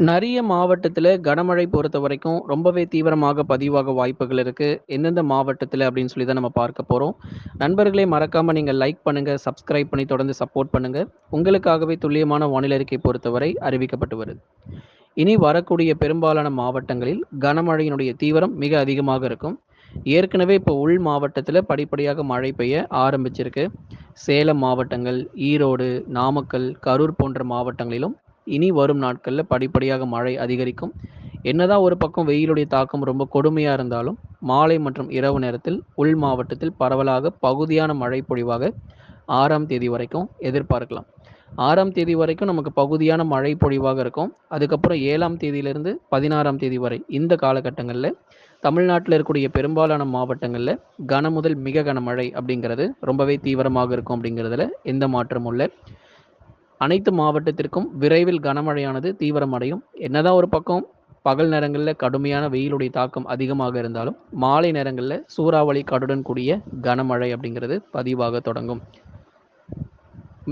நெறைய மாவட்டத்தில கனமழை பொறுத்தவரைக்கும் ரொம்பவே தீவிரமாக பதிவாக வாய்ப்புகள் இருக்கு. எந்தெந்த மாவட்டத்தில அப்படின்னு சொல்லி தான் நம்ம பார்க்க போறோம். நண்பர்களே மறக்காம நீங்க லைக் பண்ணுங்க, சப்ஸ்கிரைப் பண்ணி தொடர்ந்து சப்போர்ட் பண்ணுங்க. உங்களுக்காகவே துல்லியமான வானிலை அறிக்கை பொறுத்தவரை அறிவிக்கப்பட்டு வருது. இனி வரக்கூடிய பெரும்பாலான மாவட்டங்களில் கனமழையினுடைய தீவிரம் மிக அதிகமாக இருக்கும். ஏற்கனவே இப்போ உள் மாவட்டத்தில படிப்படியாக மழை பெய்ய ஆரம்பிச்சிருக்கு. சேலம் மாவட்டங்கள், ஈரோடு, நாமக்கல், கரூர் போன்ற மாவட்டங்களிலும் இனி வரும் நாட்கள்ல படிப்படியாக மழை அதிகரிக்கும். என்னதான் ஒரு பக்கம் வெயிலுடைய தாக்கம் ரொம்ப கொடுமையா இருந்தாலும், மாலை மற்றும் இரவு நேரத்தில் உள் மாவட்டத்தில் பரவலாக பகுதியான மழை பொழிவாக 6ஆம் தேதி வரைக்கும் எதிர்பார்க்கலாம். 6ஆம் தேதி வரைக்கும் நமக்கு பகுதியான மழை பொழிவாக இருக்கும். அதுக்கப்புறம் 7ஆம் தேதியிலிருந்து 16ஆம் தேதி வரை இந்த காலகட்டங்கள்ல தமிழ்நாட்டில் இருக்கக்கூடிய பெரும்பாலான மாவட்டங்கள்ல கனமுதல் மிக கனமழை அப்படிங்கிறது ரொம்பவே தீவிரமாக இருக்கும் அப்படிங்கிறதுல எந்த மாற்றமும் இல்லை. அனைத்து மாவட்டத்திற்கும் விரைவில் கனமழையானது தீவிரமடையும். என்னதான் ஒரு பக்கம் பகல் நேரங்களில் கடுமையான வெயிலுடைய தாக்கம் அதிகமாக இருந்தாலும் மாலை நேரங்களில் சூறாவளி காற்றுடன் கூடிய கனமழை அப்படிங்கிறது பதிவாக தொடங்கும்.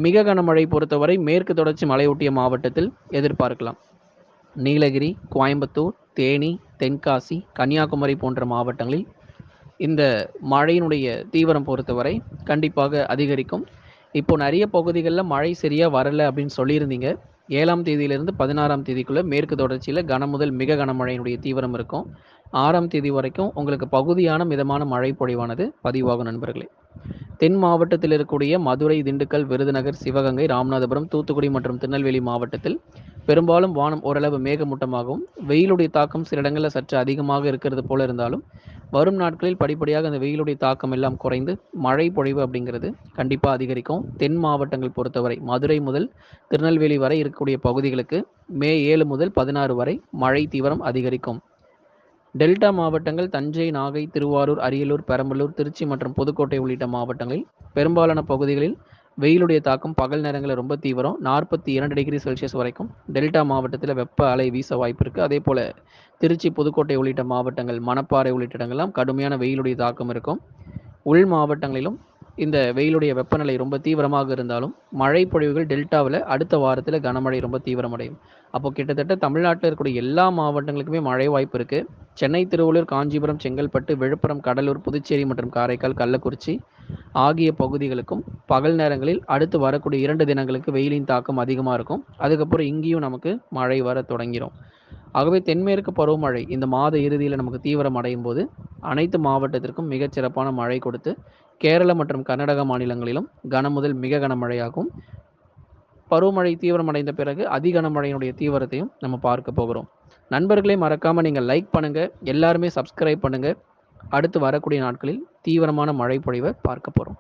மிக கனமழை பொறுத்தவரை மேற்கு தொடர்ச்சி மலையொட்டிய மாவட்டத்தில் எதிர்பார்க்கலாம். நீலகிரி, கோயம்புத்தூர், தேனி, தென்காசி, கன்னியாகுமரி போன்ற மாவட்டங்களில் இந்த மழையினுடைய தீவிரம் பொறுத்தவரை கண்டிப்பாக அதிகரிக்கும். இப்போ நிறைய பகுதிகளில் மழை சரியாக வரலை அப்படின்னு சொல்லியிருந்தீங்க. 7ஆம் தேதியிலிருந்து 16ஆம் தேதிக்குள்ளே மேற்கு தொடர்ச்சியில் கனமுதல் மிக கனமழையினுடைய தீவிரம் இருக்கும். 6ஆம் தேதி வரைக்கும் உங்களுக்கு பகுதியான மிதமான மழை பொழிவானது பதிவாகும் நண்பர்களே. தென் மாவட்டத்தில் இருக்கக்கூடிய மதுரை, திண்டுக்கல், விருதுநகர், சிவகங்கை, ராமநாதபுரம், தூத்துக்குடி மற்றும் திருநெல்வேலி மாவட்டத்தில் பெரும்பாலும் வானம் ஓரளவு மேகமூட்டமாகவும் வெயிலுடைய தாக்கம் சில இடங்களில் சற்று அதிகமாக இருக்கிறது போல இருந்தாலும் வரும் நாட்களில் படிப்படியாக அந்த வெயிலுடைய தாக்கம் எல்லாம் குறைந்து மழை பொழிவு அப்படிங்கிறது கண்டிப்பாக அதிகரிக்கும். தென் மாவட்டங்கள் பொறுத்தவரை மதுரை முதல் திருநெல்வேலி வரை இருக்கக்கூடிய பகுதிகளுக்கு மே 7 முதல் 16 வரை மழை தீவிரம் அதிகரிக்கும். டெல்டா மாவட்டங்கள் தஞ்சை, நாகை, திருவாரூர், அரியலூர், பெரம்பலூர், திருச்சி மற்றும் புதுக்கோட்டை உள்ளிட்ட மாவட்டங்களில் பெரும்பாலான பகுதிகளில் வெயிலுடைய தாக்கம் பகல் நேரங்களில் ரொம்ப தீவிரம். 42 டிகிரி செல்சியஸ் வரைக்கும் டெல்டா மாவட்டத்தில் வெப்ப அலை வீச வாய்ப்பு இருக்குது. அதே போல் திருச்சி, புதுக்கோட்டை உள்ளிட்ட மாவட்டங்கள், மணப்பாறை உள்ளிட்ட இடங்கள்லாம் கடுமையான வெயிலுடைய தாக்கம் இருக்கும். உள் மாவட்டங்களிலும் இந்த வெயிலுடைய வெப்பநிலை ரொம்ப தீவிரமாக இருந்தாலும் மழை பொழிவுகள் டெல்டாவில் அடுத்த வாரத்தில் கனமழை ரொம்ப தீவிரமடையும். அப்போ கிட்டத்தட்ட தமிழ்நாட்டில் இருக்கக்கூடிய எல்லா மாவட்டங்களுக்குமே மழை வாய்ப்பு இருக்குது. சென்னை, திருவள்ளூர், காஞ்சிபுரம், செங்கல்பட்டு, விழுப்புரம், கடலூர், புதுச்சேரி மற்றும் காரைக்கால், கள்ளக்குறிச்சி ஆகிய பகுதிகளுக்கும் பகல் நேரங்களில் அடுத்து வரக்கூடிய 2 தினங்களுக்கு வெயிலின் தாக்கம் அதிகமாக இருக்கும். அதுக்கப்புறம் இங்கேயும் நமக்கு மழை வர தொடங்கிடும். ஆகவே தென்மேற்கு பருவமழை இந்த மாத இறுதியில் நமக்கு தீவிரம் அடையும் போது அனைத்து மாவட்டத்திற்கும் மிகச்சிறப்பான மழை கொடுத்து கேரள மற்றும் கர்நாடக மாநிலங்களிலும் கனமுதல் மிக கனமழையாகும். பருவமழை தீவிரமடைந்த பிறகு அதிகனமழையினுடைய தீவிரத்தையும் நம்ம பார்க்க போகிறோம். நண்பர்களே மறக்காமல் நீங்கள் லைக் பண்ணுங்கள், எல்லாருமே சப்ஸ்கிரைப் பண்ணுங்கள். அடுத்து வரக்கூடிய நாட்களில் தீவிரமான மழை பொழிவை பார்க்க போகிறோம்.